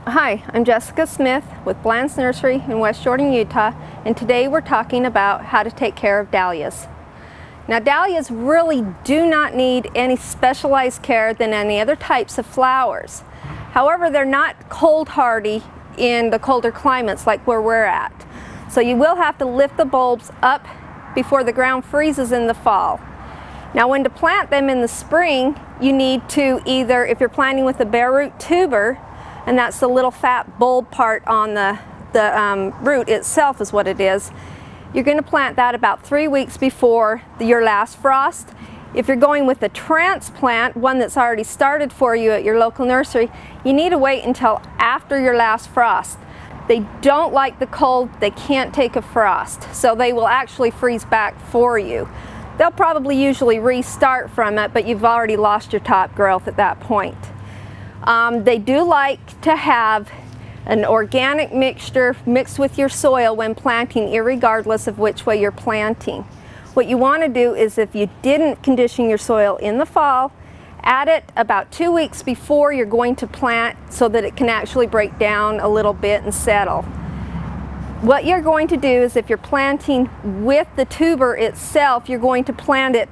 Hi, I'm Jessica Smith with Blands Nursery in West Jordan, Utah, and today we're talking about how to take care of dahlias. Now, dahlias really do not need any specialized care than any other types of flowers. However, they're not cold hardy in the colder climates like where we're at. So you will have to lift the bulbs up before the ground freezes in the fall. Now, when to plant them in the spring, you need to either, if you're planting with a bare root tuber, and that's the little fat bulb part on the root itself is what it is. You're going to plant that about 3 weeks before your last frost. If you're going with a transplant, one that's already started for you at your local nursery, you need to wait until after your last frost. They don't like the cold, they can't take a frost, so they will actually freeze back for you. They'll probably usually restart from it, but you've already lost your top growth at that point. They do like to have an organic mixture mixed with your soil when planting, irregardless of which way you're planting. What you want to do is, if you didn't condition your soil in the fall, add it about 2 weeks before you're going to plant so that it can actually break down a little bit and settle. What you're going to do is, if you're planting with the tuber itself, you're going to plant it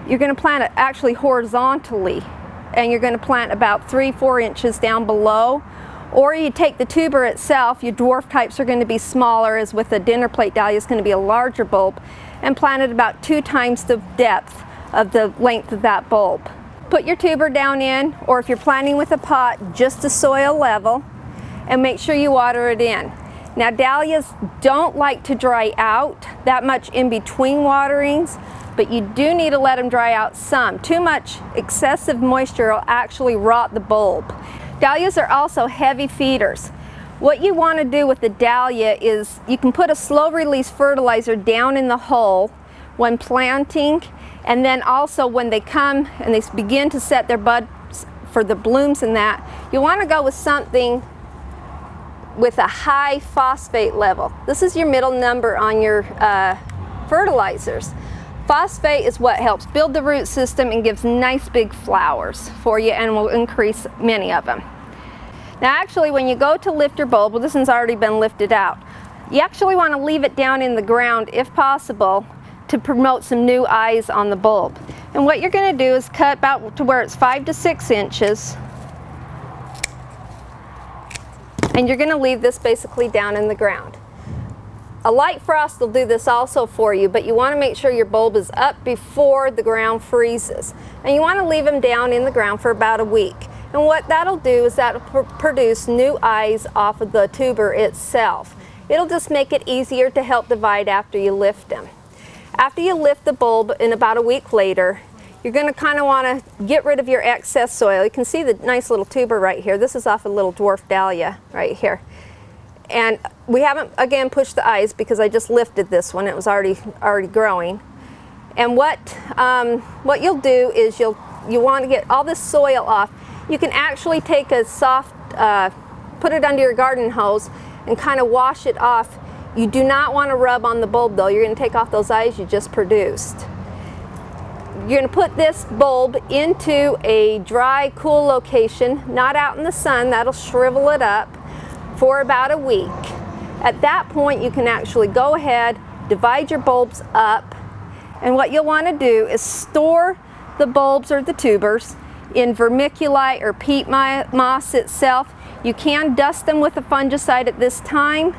actually horizontally. And you're going to plant about 3-4 inches down below. Or you take the tuber itself, your dwarf types are going to be smaller, as with the dinner plate dahlia is going to be a larger bulb, and plant it about 2 times the depth of the length of that bulb. Put your tuber down in, or if you're planting with a pot, just to soil level, and make sure you water it in. Now, dahlias don't like to dry out that much in between waterings, but you do need to let them dry out some. Too much excessive moisture will actually rot the bulb. Dahlias are also heavy feeders. What you want to do with the dahlia is you can put a slow release fertilizer down in the hole when planting, and then also when they come and they begin to set their buds for the blooms and that, you want to go with something with a high phosphate level. This is your middle number on your fertilizers. Phosphate is what helps build the root system and gives nice big flowers for you, and will increase many of them. Now, actually, when you go to lift your bulb, well, this one's already been lifted out. You actually want to leave it down in the ground if possible to promote some new eyes on the bulb. And what you're going to do is cut about to where it's 5 to 6 inches. And you're going to leave this basically down in the ground. A light frost will do this also for you, but you want to make sure your bulb is up before the ground freezes. And you want to leave them down in the ground for about a week. And what that'll do is that'll produce new eyes off of the tuber itself. It'll just make it easier to help divide after you lift them. After you lift the bulb, in about a week later, you're going to kind of want to get rid of your excess soil. You can see the nice little tuber right here. This is off a little dwarf dahlia right here. And we haven't, again, pushed the eyes because I just lifted this one. It was already growing. And what you'll do is you want to get all this soil off. You can actually take a soft, put it under your garden hose and kind of wash it off. You do not want to rub on the bulb though. You're going to take off those eyes you just produced. You're going to put this bulb into a dry, cool location, not out in the sun. That'll shrivel it up for about a week. At that point, you can actually go ahead, divide your bulbs up, and what you'll want to do is store the bulbs or the tubers in vermiculite or peat moss itself. You can dust them with a fungicide at this time.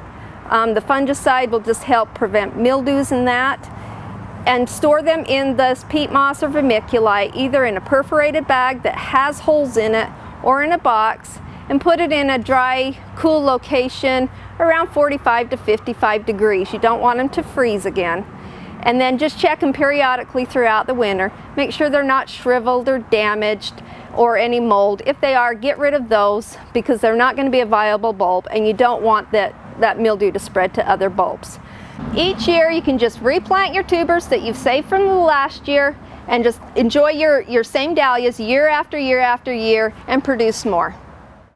The fungicide will just help prevent mildews and that. And store them in this peat moss or vermiculite, either in a perforated bag that has holes in it or in a box, and put it in a dry, cool location around 45 to 55 degrees. You don't want them to freeze again. And then just check them periodically throughout the winter. Make sure they're not shriveled or damaged or any mold. If they are, get rid of those because they're not going to be a viable bulb, and you don't want that mildew to spread to other bulbs. Each year you can just replant your tubers that you've saved from the last year and just enjoy your same dahlias year after year after year and produce more.